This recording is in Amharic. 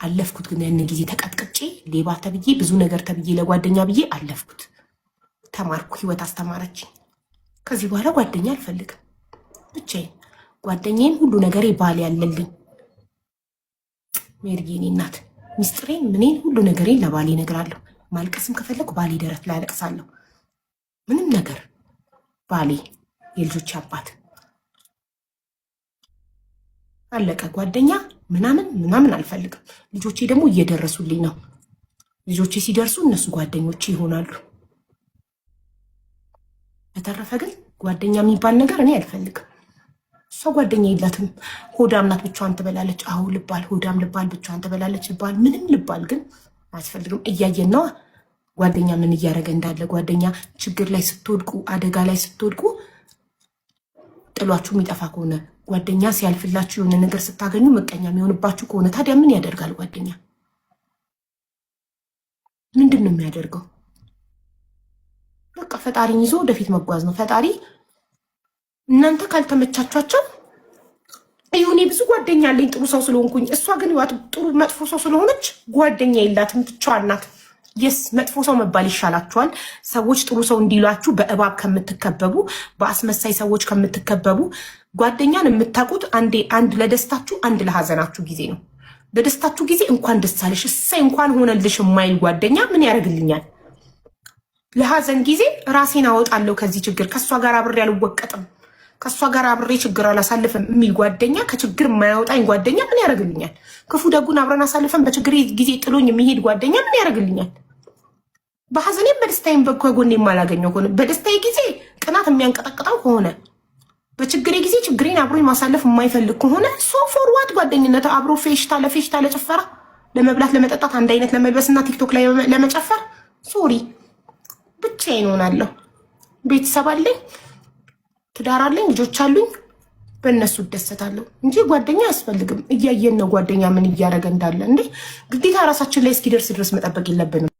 አለፍኩት። ግን ያን ጊዜ ተቀጥቅጬ ሌባ ተብዬ ብዙ ነገር ተብዬ ለጓደኛ ብዬ አለፍኩት። ተማርኩ፣ ህይወት አስተማረችኝ። ከዚህ በኋላ ጓደኛ አልፈልግም። ብቻዬን ጓደኛዬን ሁሉ ነገሬ ባል ያለልኝ ሜሪዬ እናት ሚስጥሬን ምኔን ሁሉ ነገሬን ለባሌ እነግራለሁ። ማልቀስም ከፈለኩ ባሌ ደረት ላይ አለቅሳለሁ። ምንም ነገር ባሌ የልጆች አባት አለቀ። ጓደኛ ምናምን አልፈልግም። ልጆቼ ደግሞ እየደረሱልኝ ነው። ልጆቼ ሲደርሱ እነሱ ጓደኞቼ ይሆናሉ። በተረፈ ግን ጓደኛ የሚባል ነገር እኔ አልፈልግም። እሷ ጓደኛ የላትም። ሆዳም ናት፣ ብቻዋን ትበላለች። አሁ ልባል፣ ሆዳም ልባል፣ ብቻዋን ትበላለች ልባል፣ ምንም ልባል ግን አያስፈልግም። እያየን ነዋ ጓደኛ ምን እያደረገ እንዳለ። ጓደኛ ችግር ላይ ስትወድቁ፣ አደጋ ላይ ስትወድቁ ጥሏችሁ የሚጠፋ ከሆነ ጓደኛ ሲያልፍላችሁ የሆነ ነገር ስታገኙ ምቀኛ የሚሆንባችሁ ከሆነ ታዲያ ምን ያደርጋል? ጓደኛ ምንድን ነው የሚያደርገው? በቃ ፈጣሪን ይዞ ወደፊት መጓዝ ነው። ፈጣሪ እናንተ ካልተመቻቿቸው እኔ ብዙ ጓደኛ አለኝ ጥሩ ሰው ስለሆንኩኝ፣ እሷ ግን ጥሩ መጥፎ ሰው ስለሆነች ጓደኛ የላትም፣ ብቻዋን ናት። የስ መጥፎ ሰው መባል ይሻላችኋል። ሰዎች ጥሩ ሰው እንዲሏችሁ በእባብ ከምትከበቡ፣ በአስመሳይ ሰዎች ከምትከበቡ ጓደኛን የምታውቁት አንድ ለደስታችሁ አንድ ለሀዘናችሁ ጊዜ ነው። ለደስታችሁ ጊዜ እንኳን ደስ አለሽ እሰይ እንኳን ሆነልሽ የማይል ጓደኛ ምን ያደርግልኛል? ለሀዘን ጊዜ ራሴን አወጣለሁ ከዚህ ችግር፣ ከእሷ ጋር አብሬ አልወቀጥም፣ ከእሷ ጋር አብሬ ችግር አላሳልፍም የሚል ጓደኛ፣ ከችግር የማያወጣኝ ጓደኛ ምን ያደርግልኛል? ክፉ ደጉን አብረን አሳልፈን በችግር ጊዜ ጥሎኝ የሚሄድ ጓደኛ ምን ያደርግልኛል? በሀዘኔም በደስታዬም ከጎኔ የማላገኘው ከሆነ፣ በደስታዬ ጊዜ ቅናት የሚያንቀጠቅጠው ከሆነ፣ በችግሬ ጊዜ ችግሬን አብሮ ማሳለፍ የማይፈልግ ከሆነ ሶ ፎርዋት ጓደኝነት አብሮ ፌሽታ ለጭፈራ፣ ለመብላት፣ ለመጠጣት፣ አንድ አይነት ለመልበስና ቲክቶክ ላይ ለመጨፈር ሶሪ ብቻዬን እሆናለሁ። ቤተሰብ አለኝ፣ ትዳር አለኝ፣ ልጆች አሉኝ፣ በእነሱ እደሰታለሁ እንጂ ጓደኛ አያስፈልግም። እያየን ነው ጓደኛ ምን እያደረገ እንዳለ። እንዴ ግዴታ ራሳችን ላይ እስኪደርስ ድረስ መጠበቅ የለብንም።